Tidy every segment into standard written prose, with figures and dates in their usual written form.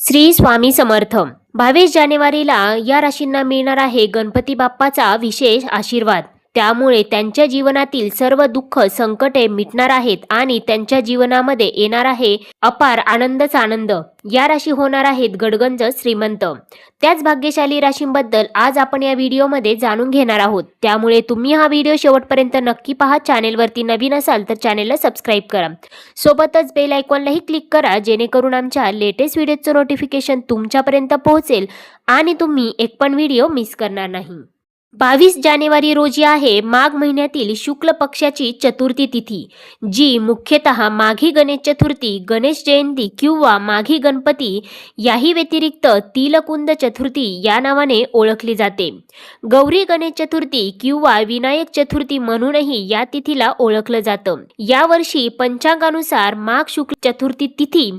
श्री स्वामी समर्थ. 22 जानेवारीला या राशींना मिळणार आहे गणपती बाप्पाचा विशेष आशीर्वाद. त्यामुळे त्यांच्या जीवनातील सर्व दुःख संकटे मिटणार आहेत आणि त्यांच्या जीवनामध्ये येणार आहे अपार आनंदच आनंद. या राशी होणार आहेत गडगंज श्रीमंत. त्याच भाग्यशाली राशींबद्दल आज आपण या व्हिडिओमध्ये जाणून घेणार आहोत. त्यामुळे तुम्ही हा व्हिडिओ शेवटपर्यंत नक्की पहा. चॅनेलवरती नवीन असाल तर चॅनेलला सबस्क्राईब करा. सोबतच बेल आयकॉनलाही क्लिक करा, जेणेकरून आमच्या लेटेस्ट व्हिडिओचं नोटिफिकेशन तुमच्यापर्यंत पोहोचेल आणि तुम्ही एक पण व्हिडिओ मिस करणार नाही. 22 जानेवारी रोजी आहे माघ महिन्यातील शुक्ल पक्षाची चतुर्थी तिथी, जी मुख्यतः माघी गणेश चतुर्थी, गणेश जयंती किंवा माघी गणपती याही व्यतिरिक्त तिलकुंद चतुर्थी या नावाने ओळखली जाते. गौरी गणेश चतुर्थी किंवा विनायक चतुर्थी म्हणूनही या तिथीला ओळखलं जातं. यावर्षी पंचांगानुसार माघ शुक्ल चतुर्थी तिथी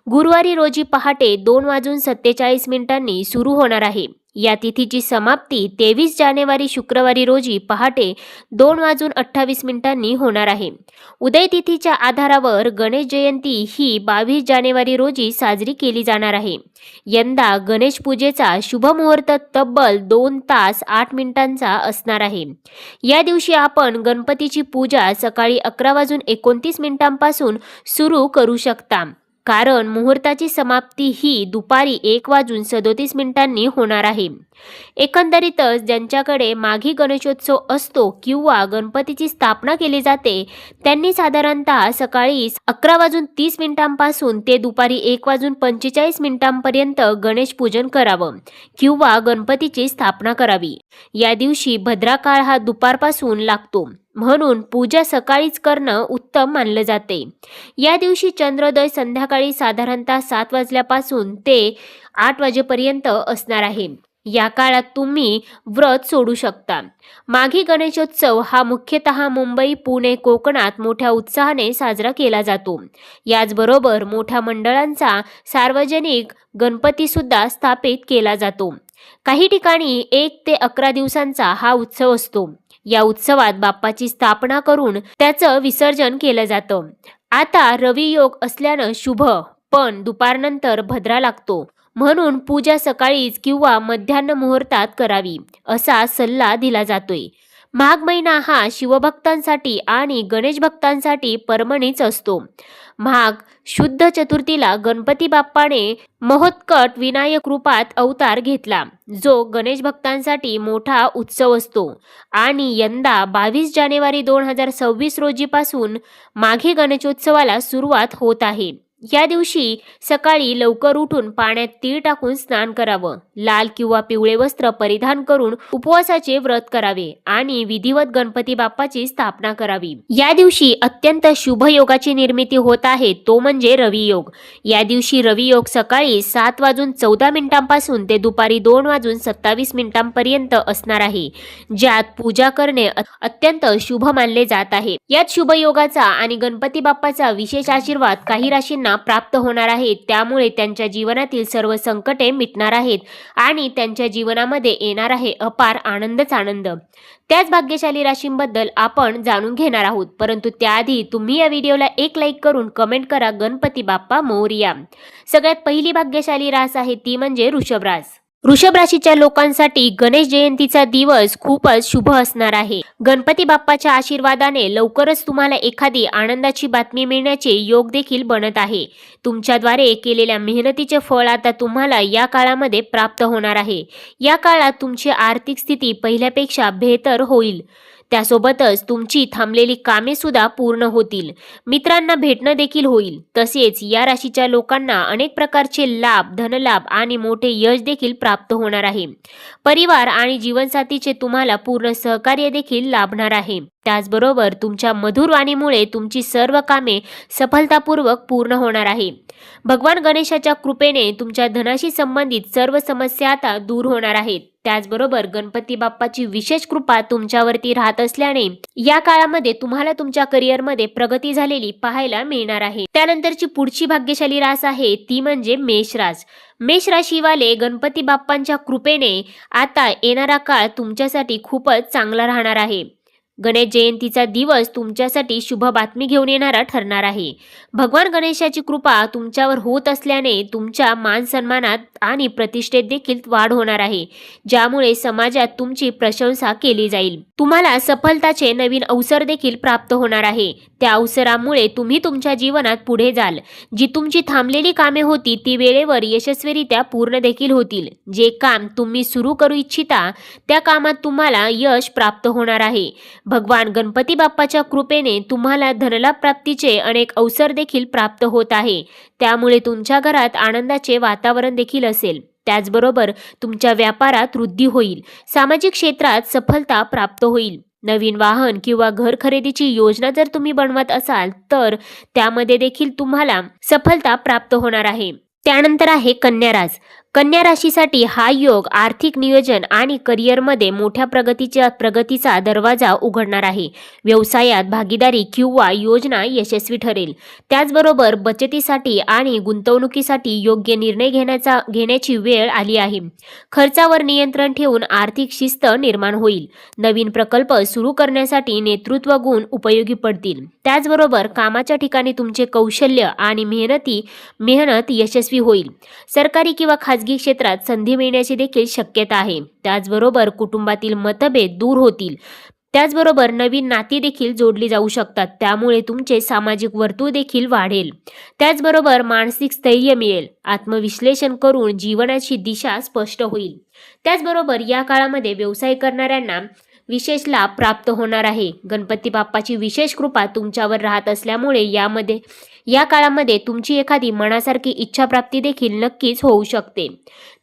गुरुवारी रोजी पहाटे 2:47 सुरू होणार आहे. या तिथीची समाप्ती 23 जानेवारी शुक्रवारी रोजी पहाटे 2:28 होणार आहे. उदय तिथीच्या आधारावर गणेश जयंती ही 22 जानेवारी रोजी साजरी केली जाणार आहे. यंदा गणेश पूजेचा शुभ मुहूर्त तब्बल 2 तास 8 मिनिटांचा असणार आहे. या दिवशी आपण गणपतीची पूजा सकाळी 11:29 सुरू करू शकता, कारण मुहूर्ताची समाप्ती ही दुपारी 1:37 होणार आहे. एकंदरीतच ज्यांच्याकडे माघी गणेशोत्सव असतो किंवा गणपतीची स्थापना केली जाते, त्यांनी साधारणतः सकाळी 11:30 ते दुपारी 1:45 गणेश पूजन करावं किंवा गणपतीची स्थापना करावी. या दिवशी भद्रा काळ हा दुपारपासून लागतो, म्हणून पूजा सकाळीच करणं उत्तम मानलं जाते. या दिवशी चंद्रोदय संध्याकाळी साधारणतः 7 वाजल्यापासून ते 8 वाजेपर्यंत असणार आहे. या काळात तुम्ही व्रत सोडू शकता. माघी गणेशोत्सव हा मुख्यतः मुंबई, पुणे, कोकणात मोठ्या उत्साहाने साजरा केला जातो. याचबरोबर मोठ्या मंडळांचा सार्वजनिक गणपती सुद्धा स्थापित केला जातो. काही ठिकाणी 1 ते 11 दिवसांचा हा उत्सव असतो. या उत्सवात बाप्पाची स्थापना करून त्याचं विसर्जन केलं जातं. आता रवी योग असल्यानं शुभ, पण दुपारनंतर भद्रा लागतो, म्हणून पूजा सकाळीच किंवा मध्यान्ह मुहूर्तात करावी असा सल्ला दिला जातोय. माघ महिना हा शिवभक्तांसाठी आणि गणेश भक्तांसाठी पर्वणीच असतो. माघ शुद्ध चतुर्थीला गणपती बाप्पाने महोत्कट विनायक रूपात अवतार घेतला, जो गणेश भक्तांसाठी मोठा उत्सव असतो. आणि यंदा 22 जानेवारी 2026 रोजीपासून माघी गणेशोत्सवाला सुरुवात होत आहे. या दिवशी सकाळी लवकर उठून पाण्यात तीळ टाकून स्नान करावं, लाल किंवा पिवळे वस्त्र परिधान करून उपवासाचे व्रत करावे आणि विधिवत गणपती बाप्पाची स्थापना करावी. या दिवशी अत्यंत शुभ योगाची निर्मिती होत आहे, तो म्हणजे रवी योग. या दिवशी रवी योग सकाळी 7:14 ते दुपारी 2:27 असणार आहे, ज्यात पूजा करणे अत्यंत शुभ मानले जात आहे. यात शुभ योगाचा आणि गणपती बाप्पाचा विशेष आशीर्वाद काही राशींना प्राप्त होणार आहे. त्यामुळे त्यांच्या जीवनातील सर्व संकटे मिटणार आहेत आणि त्यांच्या जीवनामध्ये येणार आहे अपार आनंदच आनंद. त्याच भाग्यशाली राशींबद्दल आपण जाणून घेणार आहोत, परंतु त्याआधी तुम्ही या व्हिडिओला एक लाईक करून कमेंट करा, गणपती बाप्पा मोरया. सगळ्यात पहिली भाग्यशाली रास आहे ती म्हणजे वृषभ रास. वृषभ राशीच्या लोकांसाठी गणेश जयंतीचा दिवस खूपच शुभ असणार आहे. गणपती बाप्पाच्या आशीर्वादाने लवकरच तुम्हाला एखादी आनंदाची बातमी मिळण्याचे योग देखील बनत आहे. तुमच्याद्वारे केलेल्या मेहनतीचे फळ आता तुम्हाला या काळामध्ये प्राप्त होणार आहे. या काळात तुमची आर्थिक स्थिती पहिल्यापेक्षा बेहतर होईल. त्यासोबतच तुमची थांबलेली कामे सुद्धा पूर्ण होतील. मित्रांना भेटणं देखील होईल. तसेच या राशीच्या लोकांना अनेक प्रकारचे लाभ, धनलाभ आणि मोठे यश देखील प्राप्त होणार आहे. परिवार आणि जीवनसाथीचे तुम्हाला पूर्ण सहकार्य देखील लाभणार आहे. त्याचबरोबर तुमच्या मधुर वाणीमुळे तुमची सर्व कामे सफलतापूर्वक पूर्ण होणार आहे. भगवान गणेशाच्या कृपेने तुमच्या धनाशी संबंधित सर्व समस्या आता दूर होणार आहेत. त्याचबरोबर गणपती बाप्पाची विशेष कृपा तुमच्यावरती राहत असल्याने या काळामध्ये तुम्हाला तुमच्या करिअरमध्ये प्रगती झालेली पाहायला मिळणार आहे. त्यानंतरची पुढची भाग्यशाली रास आहे ती म्हणजे मेष रास. मेष राशीवाले गणपती बाप्पांच्या कृपेने आता येणारा काळ तुमच्यासाठी खूपच चांगला राहणार आहे. गणेश जयंतीचा दिवस तुमच्यासाठी शुभ बातमी घेऊन येणारा ठरणार आहे. भगवान गणेशाची कृपा तुमच्यावर होत असल्याने तुमच्या मान सन्मानात आणि प्रतिष्ठेत देखील वाढ होणार आहे, ज्यामुळे समाजात तुमची प्रशंसा केली जाईल. तुम्हाला सफलताचे नवीन अवसर देखील प्राप्त होणार आहे. त्या अवसरामुळे तुम्ही तुमच्या जीवनात पुढे जाल. जी तुमची थांबलेली कामे होती ती वेळेवर यशस्वीरित्या पूर्ण देखील होतील. जे काम तुम्ही सुरू करू इच्छिता त्या कामात तुम्हाला यश प्राप्त होणार आहे. भगवान गणपती बाप्पाच्या कृपेने तुम्हाला धनलाभ प्राप्तीचे अनेक अवसर देखील प्राप्त होत आहे. त्यामुळे तुमच्या घरात आनंदाचे वातावरण देखील असेल. त्याचबरोबर तुमच्या व्यापारात वृद्धी होईल. सामाजिक क्षेत्रात सफलता प्राप्त होईल. नवीन वाहन किंवा घर खरेदीची योजना जर तुम्ही बनवत असाल तर त्यामध्ये देखील तुम्हाला सफलता प्राप्त होणार आहे. त्यानंतर आहे कन्या रास. कन्या राशीसाठी हा योग आर्थिक नियोजन आणि करिअरमध्ये मोठ्या प्रगतीचा दरवाजा उघडणार आहे. व्यवसायात भागीदारी किंवा योजना यशस्वी ठरेल. त्याचबरोबर बचतीसाठी आणि गुंतवणुकीसाठी योग्य निर्णय घेण्याची वेळ आली आहे. खर्चावर नियंत्रण ठेवून आर्थिक शिस्त निर्माण होईल. नवीन प्रकल्प सुरू करण्यासाठी नेतृत्व गुण उपयोगी पडतील. त्याचबरोबर कामाच्या ठिकाणी तुमचे कौशल्य आणि मेहनत यशस्वी होईल. सरकारी किंवा खाजगी क्षेत्रात संधी मिळण्याची देखील शक्यता आहे. त्याचबरोबर कुटुंबातील मतभेद दूर होतील. त्याचबरोबर नवीन नाती देखील जोडली जाऊ शकतात. त्यामुळे तुमचे सामाजिक वर्तुळ देखील वाढेल. त्याचबरोबर मानसिक स्थैर्य मिळेल. आत्मविश्लेषण करून जीवनाची दिशा स्पष्ट होईल. त्याचबरोबर या काळामध्ये व्यवसाय करणाऱ्यांना विशेष लाभ प्राप्त होणार आहे. गणपती बाप्पाची विशेष कृपा तुमच्यावर राहत असल्यामुळे या काळामध्ये तुमची एखादी मनासारखी इच्छाप्राप्ती देखील नक्कीच होऊ शकते.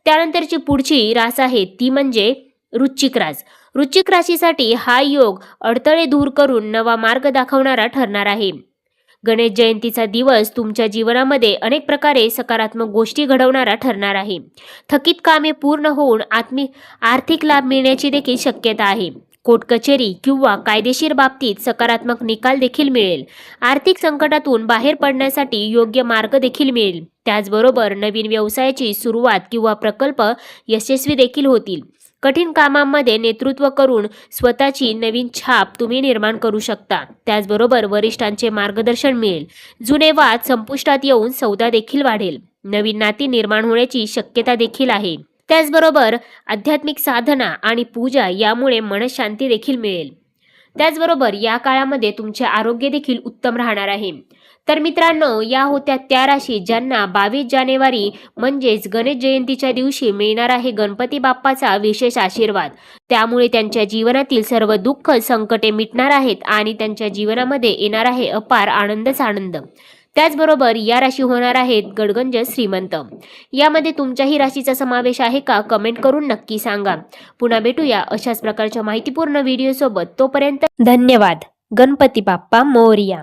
त्यानंतरची पुढची रास आहे ती म्हणजे वृश्चिक रास. वृश्चिक राशीसाठी हा योग अडथळे दूर करून नवा मार्ग दाखवणारा ठरणार आहे. गणेश जयंतीचा दिवस तुमच्या जीवनामध्ये अनेक प्रकारे सकारात्मक गोष्टी घडवणारा ठरणार आहे. थकीत कामे पूर्ण होऊन आर्थिक लाभ मिळण्याची देखील शक्यता आहे. कोर्ट कचेरी किंवा कायदेशीर बाबतीत सकारात्मक निकाल देखील मिळेल. आर्थिक संकटातून बाहेर पडण्यासाठी योग्य मार्ग देखील मिळेल. त्याचबरोबर नवीन व्यवसायाची सुरुवात किंवा प्रकल्प यशस्वी देखील होतील. कठीण कामांमध्ये नेतृत्व करून स्वतःची नवीन छाप तुम्ही निर्माण करू शकता. त्याचबरोबर वरिष्ठांचे मार्गदर्शन मिळेल. जुने वाद संपुष्टात येऊन सौदा देखील वाढेल. नवीन नाती निर्माण होण्याची शक्यता देखील आहे. त्याचबरोबर आध्यात्मिक साधना आणि पूजा यामुळे मनशांती देखील मिळेल. त्याचबरोबर या काळामध्ये तुमचे आरोग्य देखील उत्तम राहणार आहे. तर मित्रांनो, या होत्या त्या राशी ज्यांना 22 जानेवारी म्हणजेच गणेश जयंतीच्या दिवशी मिळणार आहे गणपती बाप्पाचा विशेष आशीर्वाद. त्यामुळे त्यांच्या जीवनातील सर्व दुःख संकटे मिटणार आहेत आणि त्यांच्या जीवनामध्ये येणार आहे अपार आनंद. त्याचबरोबर या राशी होणार आहेत गडगंज श्रीमंत. यामध्ये तुमच्याही राशीचा समावेश आहे का? कमेंट करून नक्की सांगा. पुन्हा भेटूया अशाच प्रकारच्या माहितीपूर्ण व्हिडिओ सोबत. तोपर्यंत धन्यवाद. गणपती बाप्पा मोरया.